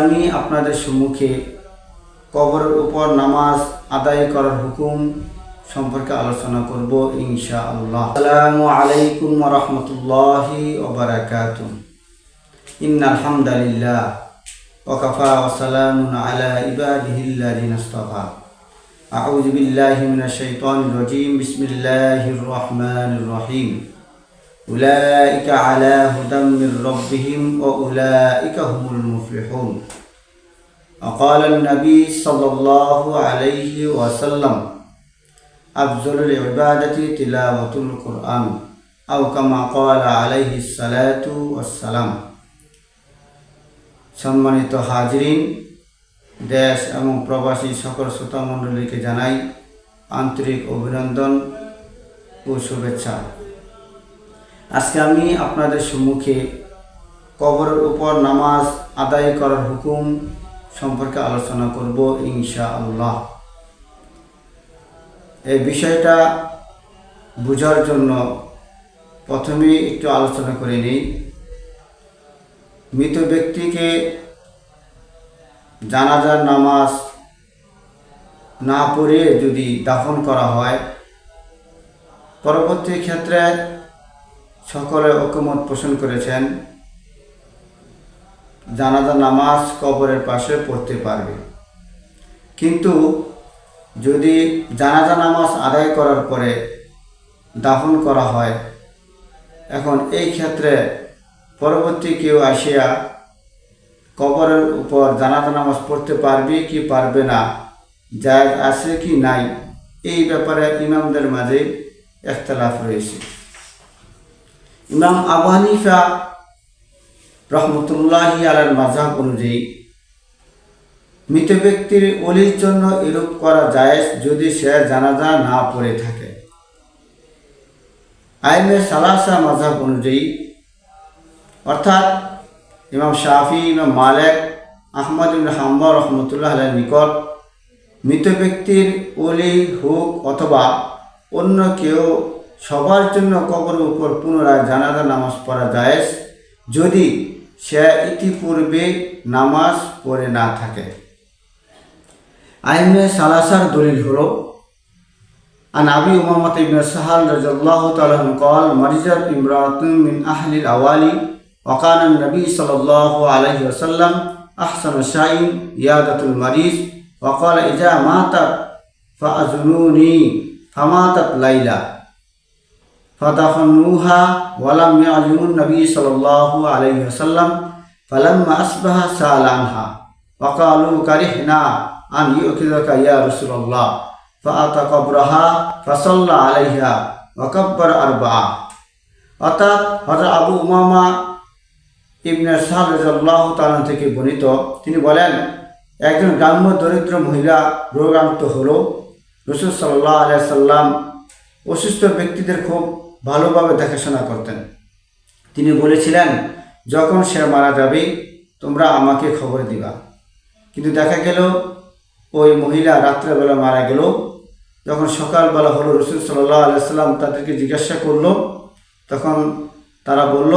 আমি আপনাদের সম্মুখে কবরের উপর নামাজ আদায় করার হুকুম সম্পর্কে আলোচনা করব ইনশাআল্লাহ। আসসালামু আলাইকুম ওয়া রাহমাতুল্লাহি ওয়া বারাকাতুহু। ইন্নাল হামদালিল্লাহ ওয়া কাফা ওয়া সালামুন আলা ইবাদিহিল্লাযিনা ইসতাফা। আউযু বিল্লাহি মিনাশ শাইতানির রাজীম। বিসমিল্লাহির রাহমানির রাহিম। উলাইকা আলা হুদাম মির রাব্বিহিম ওয়া উলাইকা হুমুল মুফলিহুন। وقال النبي صلى الله عليه وسلم أفضل العبادة تلاوة القرآن أو كما قال عليه الصلاة والسلام। সম্মানিত হাজিরিন, দেশ এবং প্রবাসী সকল শ্রোতা মণ্ডলীকে জানাই আন্তরিক অভিনন্দন ও শুভেচ্ছা। আজকে আমি আপনাদের সম্মুখে কবরের উপর নামাজ আদায় করার হুকুম সম্পর্কে আলোচনা করব ইনশাআল্লাহ। এই বিষয়টা বোঝার জন্য প্রথমে একটু আলোচনা করে নিই। মৃত ব্যক্তিকে জানাজার নামাজ না পড়ে যদি দাফন করা হয়, পরবর্তী ক্ষেত্রে সকলে ঐকমত পোষণ করেছেন জানাজা নামাজ কবরের পাশে পড়তে পারবে। কিন্তু যদি জানাজা নামাজ আদায় করার পরে দাফন করা হয়, এখন এই ক্ষেত্রে পরবর্তী কেউ আসিয়া কবরের উপর জানাজা নামাজ পড়তে পারবে কি পারবে না, জায়েজ আছে কি নাই, এই ব্যাপারে ইমামদের মাঝে ইখতিলাফ রয়েছে। ইমাম আবু হানিফা রহমতুল্লাহি আলাইহির মাযহাব অনুযায়ী মৃত ব্যক্তির ওলির জন্য এরূপ করা জায়েজ যদি সে জানাজা না পড়ে থাকে। আইমে সালাসা মাযহাব অনুযায়ী, অর্থাৎ ইমাম শাফি, ইমাম মালিক, আহমদ ইবনে হাম্বল রহমতুল্লাহ আলাইহির নিকট মৃত ব্যক্তির ওলি হোক অথবা অন্য কেউ, সবার জন্য কবরের উপর পুনরায় জানাজা নামাজ পড়া জায়েজ যদি সে ইতিপূর্বে নামাজ পড়ে না থাকে। আইনে সালাসার দলিল হলো আন আবি উমামা ইবনে সাহাল রাদিয়াল্লাহু তাআলা আনহু قال মারিজাত ইমরাতুন মিন আহলিল আওয়ালি ওয়া কানা নবী সাল্লাল্লাহু আলাইহি ওয়াসাল্লাম আহসানু শাইইন ইয়াদাতুল মারিজ ওয়া ক্বালা ইজা মাতাত ফাআযুনুনি ফামাতাত লাইলা ফাদাফনুহা ওয়া লাম ইয়াজুন নবী সাল্লাল্লাহু আলাইহি ওয়াসাল্লাম ফালাম্মা আসবাহা সাআলা আনহা ওয়া ক্বালু কারিহনা আন ইউকিযাকা ইয়া রাসূলুল্লাহ ফাআতা কবরাহা ফাসাল্লা আলাইহা ওয়া কাব্বারা আরবা'a। অর্থাৎ হযরত আবু উমামা ইবনে সাহাল রাদিয়াল্লাহু তাআলা থেকে বর্ণিত, তিনি বলেন, একজন গ্রাম্য দরিদ্র মহিলা রোগাক্রান্ত হলো। রাসূল সাল্লাল্লাহু আলাইহি সাল্লাম অসুস্থ ব্যক্তিদের খুব ভালোভাবে দেখাশোনা করতেন। তিনি বলেছিলেন, যখন সে মারা যাবে তোমরা আমাকে খবর দিবা। কিন্তু দেখা গেল ওই মহিলা রাত্রেবেলা মারা গেল। যখন সকালবেলা হলো, রাসূল সাল্লাল্লাহু আলাইহি সাল্লাম তাদেরকে জিজ্ঞাসা করলো, তখন তারা বলল,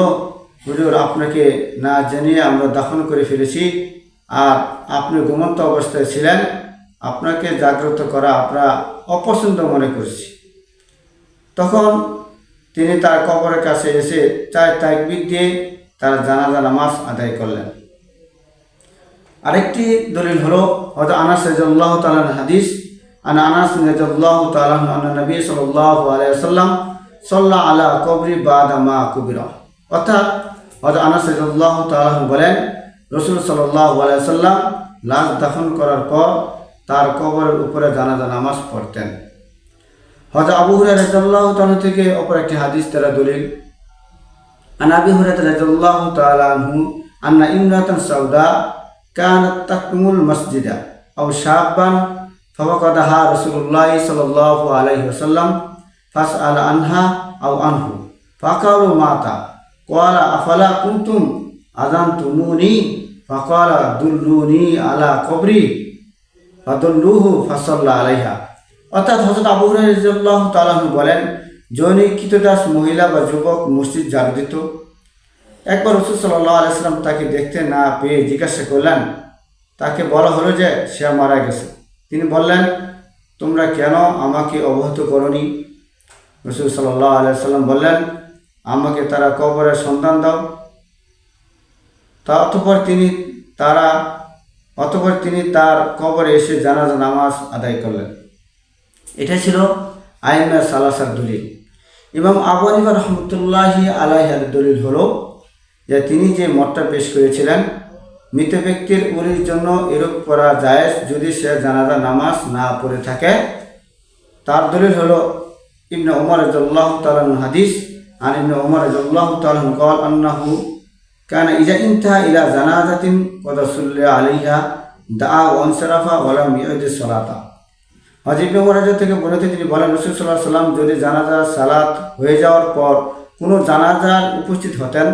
হুজুর, আপনাকে না জানিয়ে আমরা দাফন করে ফেলেছি, আর আপনি ঘুমন্ত অবস্থায় ছিলেন, আপনাকে জাগ্রত করা আমরা অপছন্দ মনে করছি। তখন তিনি তার কবরের কাছে এসে 4 তাকবীর দিয়ে তার জানাজা নামাজ আদায় করলেন। আরেকটি দলিল হলো হযরত আনাস রাদিয়াল্লাহু তাআলা হাদিস, আনাস রাদিয়াল্লাহু তাআলা আন্না নবী সাল্লাল্লাহু আলাইহি ওয়াসাল্লাম সাল্লা আলা কবরি বাদা মা কুবিরা। অর্থাৎ হযরত আনাস রাদিয়াল্লাহু তাআলা বলেন, রাসূল সাল্লাল্লাহু আলাইহি ওয়াসাল্লাম লাশ দাফন করার পর তার কবরের উপরে জানাজা নামাজ পড়তেন। হযরত আবু হুরায়রা রাদিয়াল্লাহু তাআলা থেকে অপর একটি হাদিস দ্বারা দলিল, আন আবি হুরায়রা রাদিয়াল্লাহু তাআলা আনহু আন্না ইমরাতান সাউদা কানাত তাকমুল মসজিদা আও শাবান ফাওয়াকাদাহা রাসূলুল্লাহ সাল্লাল্লাহু আলাইহি ওয়াসাল্লাম ফাসআলা আনহা আও আনহু ফাকালু মাতা ক্বালা আফালা কুনতুম আযানতুমুনি ফাকালা দুল্লুনি আলা কবরি ফাদুল্লুহু ফাসাল্লা আলাইহা। অর্থাৎ হযরত আবু হুরায়রা রাদিয়াল্লাহু তাআলা বলেন, যৌনিক কৃতদাস মহিলা বা যুবক মসজিদ ঝাড়ু দিত। একবার রাসূল সাল্লাল্লাহু আলাইহি ওয়াসাল্লাম তাকে দেখতে না পেয়ে জিজ্ঞাসা করলেন, তাকে বলা হলো যে সে মারা গেছে। তিনি বললেন, তোমরা কেন আমাকে অবহিত করনি? রাসূল সাল্লাল্লাহু আলাইহি সাল্লাম বললেন, আমাকে তারা কবরের সন্ধান দাও। অতঃপর তিনি তার কবরে এসে জানাজা নামাজ আদায় করলেন। এটা ছিল আইমা সালাসার দলিল। ইমাম আবু হানিফা রাহমাতুল্লাহি আলাইহির দলিল হলো যে তিনি যে মতটা পেশ করেছিলেন, মৃত ব্যক্তির ওলির জন্য এরূপ করা জায়েজ যদি সে জানাজা নামাজ না পড়ে থাকে। তার দলিল হলো ইবনে উমর রাদিয়াল্লাহু তাআলা হাদিস আন ইবনে উমর রাদিয়াল্লাহু তাআলা قال انه كان اذا انتهى الى جنازه قد صلى عليها دعا وانصرف ولم يعد الصلاه। হযরত ইবনে উমর থেকে বর্ণিত, তিনি বলেন, রাসূল সাল্লাল্লাহু আলাইহি ওয়াসাল্লাম যদি জানাজা সালাত হয়ে যাওয়ার পর কোনো জানাজার উপস্থিত হতেন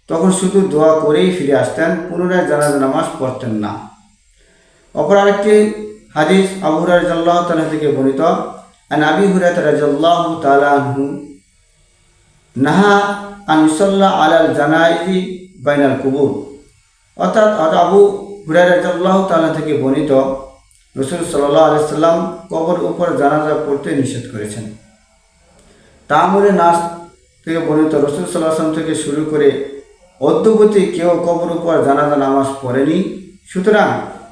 তখন শুধু দোয়া করেই ফিরে আসতেন, পুনরায় জানাজা নামাজ পড়তেন না। অপর আরেকটি হাদিস আবু হুরায়রা রাদিয়াল্লাহু তাআলা থেকে বর্ণিত, আন আবি হুরায়রা রাদিয়াল্লাহু তাআলা আনহু নাহা আন ইউসাল্লা আলাল জানাইজি বাইনাল কুবুর। অর্থাৎ আবু হুরায়রা রাদিয়াল্লাহু তাআলা থেকে বর্ণিত, রাসূল সাল্লাল্লাহু আলাইহি সাল্লাম কবর উপর জানাজা পড়তে নিষেধ করেছেন। তামুরে নাস থেকে বর্ণিত, রাসূল সাল্লাল্লাহু আলাইহি সাল্লাম থেকে শুরু করে অদ্যবধি কেউ কবর উপর জানাজা নামাজ পড়েনি। সুতরাং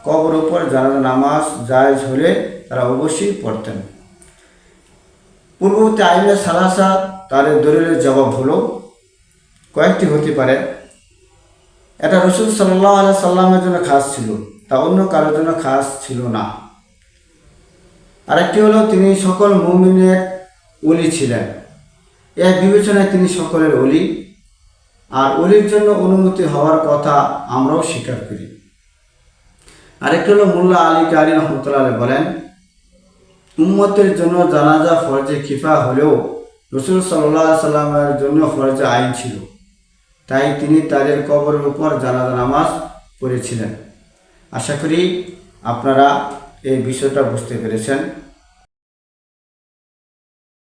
কবর উপর জানাজা নামাজ জায়েজ হলে তারা অবশ্যই পড়তেন। পূর্ববর্তী আইমা সালাসা তাদের দলিলের জবাব হলো কয়েকটি হতে পারে। এটা রাসূল সাল্লাল্লাহু আলাইহি সাল্লামের জন্য খাস ছিল, তা অন্য কারোর জন্য খাস ছিল না। আরেকটি হলো তিনি সকল মুমিনের ওলি ছিলেন। এর বিবেচনায় তিনি সকলের ওলি, আর ওলির জন্য অনুমতি হওয়ার কথা আমরাও স্বীকার করি। আরেকটি হলো মোল্লা আলী কারি রহমতুল্লাহ বলেন, উম্মতের জন্য জানাজা ফরজে কিফায়া হলেও রাসূল সাল্লাল্লাহু আলাইহি সাল্লামের জন্য ফরজে আইন ছিল, তাই তিনি তাদের কবরের উপর জানাজা নামাজ পড়েছিলেন। আশা করি আপনারা এই বিষয়টা বুঝতে পেরেছেন।